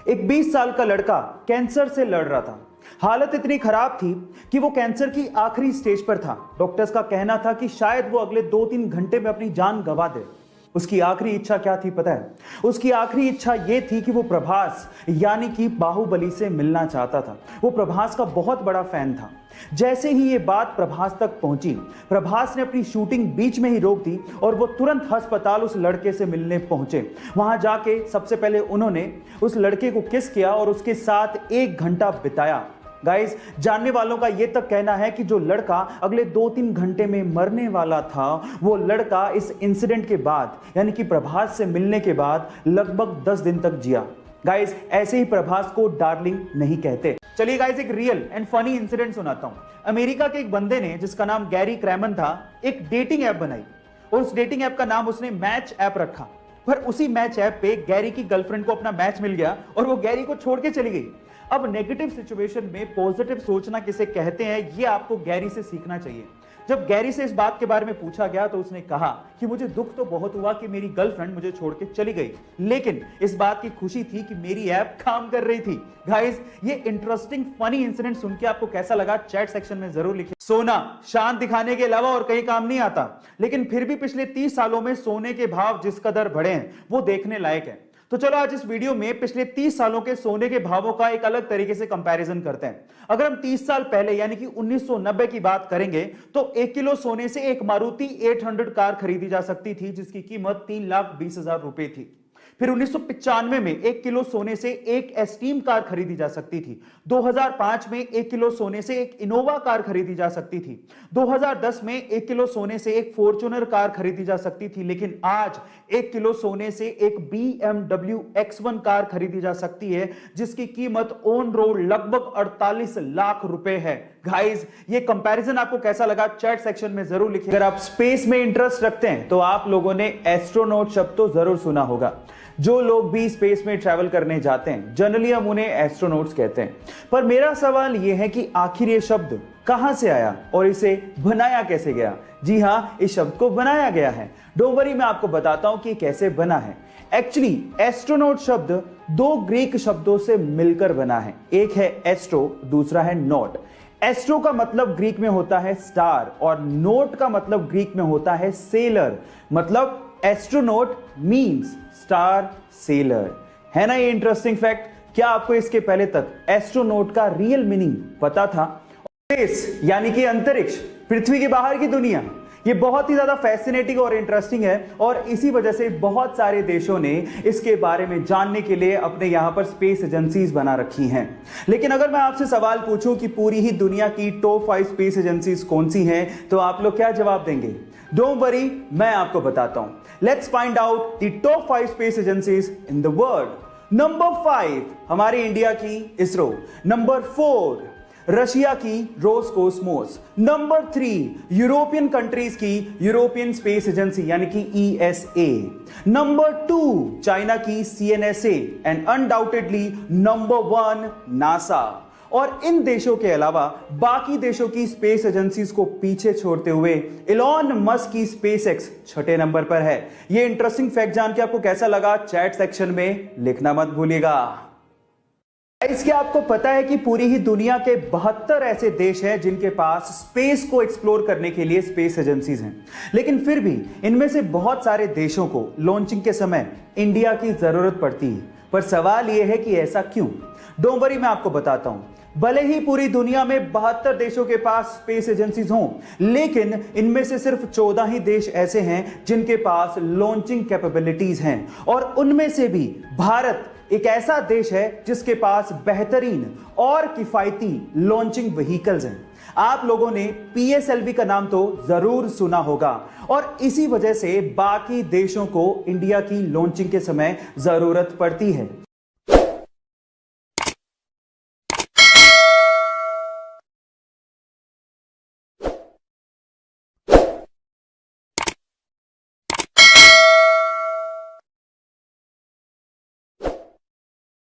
एक 20 साल का लड़का कैंसर से लड़ रहा था। हालत इतनी खराब थी कि वो कैंसर की आखिरी स्टेज पर था। डॉक्टर्स का कहना था कि शायद वो अगले 2-3 घंटे में अपनी जान गंवा दे। उसकी आखिरी इच्छा क्या थी पता है? उसकी आखिरी इच्छा ये थी कि वो प्रभास यानी कि बाहुबली से मिलना चाहता था। वो प्रभास का बहुत बड़ा फैन था। जैसे ही ये बात प्रभास तक पहुंची, प्रभास ने अपनी शूटिंग बीच में ही रोक दी और वो तुरंत अस्पताल उस लड़के से मिलने पहुंचे। वहां जाके सबसे पहले उन्होंने उस लड़के को किस किया और उसके साथ 1 घंटा बिताया। गाइस, जानने वालों का यह तक कहना है कि जो लड़का अगले 2-3 घंटे में मरने वाला था, वो लड़का इस इंसिडेंट के बाद यानी कि प्रभास से मिलने के बाद लगभग 10 दिन तक जिया। गाइस, ऐसे ही प्रभास को डार्लिंग नहीं कहते। चलिए गाइस, एक रियल एंड फनी इंसिडेंट सुनाता हूं। अमेरिका के एक बंदे ने, जिसका नाम गैरी क्रैमन था, एक डेटिंग ऐप बनाई और उस डेटिंग ऐप का नाम उसने मैच ऐप रखा। पर उसी मैच ऐप पे गैरी की गर्लफ्रेंड को अपना मैच मिल गया और वो गैरी को छोड़ के चली गई। अब नेगेटिव सिचुएशन में पॉजिटिव सोचना किसे कहते हैं, ये आपको गैरी से सीखना चाहिए। जब गैरी से इस बात के बारे में पूछा गया तो उसने कहा कि मुझे दुख तो बहुत हुआ कि मेरी गर्लफ्रेंड मुझे छोड़ के चली गई, लेकिन इस बात की खुशी थी कि मेरी ऐप काम कर रही थी। गाइस, ये इंटरेस्टिंग फनी इंसिडेंट सुन के आपको कैसा लगा चैट सेक्शन में जरूर लिखिए। सोना शान दिखाने के अलावा और कहीं काम नहीं आता, लेकिन फिर भी पिछले 30 सालों में सोने के भाव जिस कदर बढ़े हैं वो देखने लायक है। तो चलो आज इस वीडियो में पिछले 30 सालों के सोने के भावों का एक अलग तरीके से कंपैरिजन करते हैं। अगर हम 30 साल पहले यानी कि 1990 की बात करेंगे तो 1 किलो सोने से एक मारुति 800 कार खरीदी जा सकती थी, जिसकी कीमत 3,20,000 रुपए थी। फिर 1995 में 1 किलो सोने से एक एस्टीम कार खरीदी जा सकती थी। 2005 में 1 किलो सोने से एक इनोवा कार खरीदी जा सकती थी। 2010 में 1 किलो सोने से एक फॉर्च्यूनर कार खरीदी जा सकती थी, लेकिन आज 1 किलो सोने से एक BMW X1 कार खरीदी जा सकती है, जिसकी कीमत ऑन रोड लगभग 48 लाख रुपए है। गाइस, ये कंपैरिजन आपको कैसा लगा चैट सेक्शन में जरूर लिखिए। अगर आप स्पेस में इंटरेस्ट रखते हैं तो आप लोगों ने एस्ट्रोनॉट शब्द तो जरूर सुना होगा। जो लोग भी स्पेस में ट्रैवल करने जाते हैं, जनरली हम उन्हें एस्ट्रोनॉट्स कहते हैं। पर मेरा सवाल यह है कि आखिर ये शब्द कहां से आया और इसे बनाया कैसे गया? जी हां, इस शब्द को बनाया गया है। डोंट वरी, मैं आपको बताता हूं कि कैसे बना है। एक्चुअली एस्ट्रोनॉट शब्द 2 ग्रीक शब्दों से मिलकर बना है। एक है एस्ट्रो, दूसरा है नॉट। एस्ट्रो का मतलब ग्रीक में होता है स्टार और नोट का मतलब ग्रीक में होता है सेलर। मतलब एस्ट्रोनॉट मींस स्टार सेलर। है ना ये इंटरेस्टिंग फैक्ट? क्या आपको इसके पहले तक एस्ट्रोनॉट का रियल मीनिंग पता था? स्पेस यानी कि अंतरिक्ष, पृथ्वी के बाहर की दुनिया, ये बहुत ही ज्यादा फैसिनेटिंग और इंटरेस्टिंग है और इसी वजह से बहुत सारे देशों ने इसके बारे में जानने के लिए अपने यहां पर स्पेस एजेंसीज बना रखी हैं। लेकिन अगर मैं आपसे सवाल पूछूं कि पूरी ही दुनिया की टॉप 5 स्पेस एजेंसीज कौन सी हैं, तो आप लोग क्या जवाब देंगे? डोंट वरी, मैं आपको बताता हूं। Let's find out the top 5 space agencies in the world. Number 5 हमारी इंडिया की इसरो। नंबर 4 रशिया की रोसकोसमोस। नंबर 3 यूरोपियन कंट्रीज की यूरोपियन स्पेस एजेंसी यानी कि ESA। नंबर 2 चाइना की CNSA and undoubtedly number 1 NASA. और इन देशों के अलावा बाकी देशों की स्पेस एजेंसीज को पीछे छोड़ते हुए इलॉन मस्क की SpaceX 6ठे नंबर पर है। यह इंटरेस्टिंग फैक्ट जान के आपको कैसा लगा चैट सेक्शन में लिखना मत भूलिएगा। इसके आपको पता है कि पूरी ही दुनिया के 72 ऐसे देश हैं जिनके पास स्पेस को एक्सप्लोर करने के लिए स्पेस एजेंसीज हैं, लेकिन फिर भी इनमें से बहुत सारे देशों को लॉन्चिंग के समय इंडिया की जरूरत पड़ती है। पर सवाल यह है कि ऐसा क्यों? डोंट वरी, मैं आपको बताता हूं। भले ही पूरी दुनिया में 72 देशों के पास स्पेस एजेंसीज हों, लेकिन इनमें से सिर्फ 14 ही देश ऐसे हैं जिनके पास लॉन्चिंग कैपेबिलिटीज हैं और उनमें से भी भारत एक ऐसा देश है जिसके पास बेहतरीन और किफायती लॉन्चिंग व्हीकल्स हैं। आप लोगों ने PSLV का नाम तो जरूर सुना होगा और इसी वजह से बाकी देशों को इंडिया की लॉन्चिंग के समय जरूरत पड़ती है।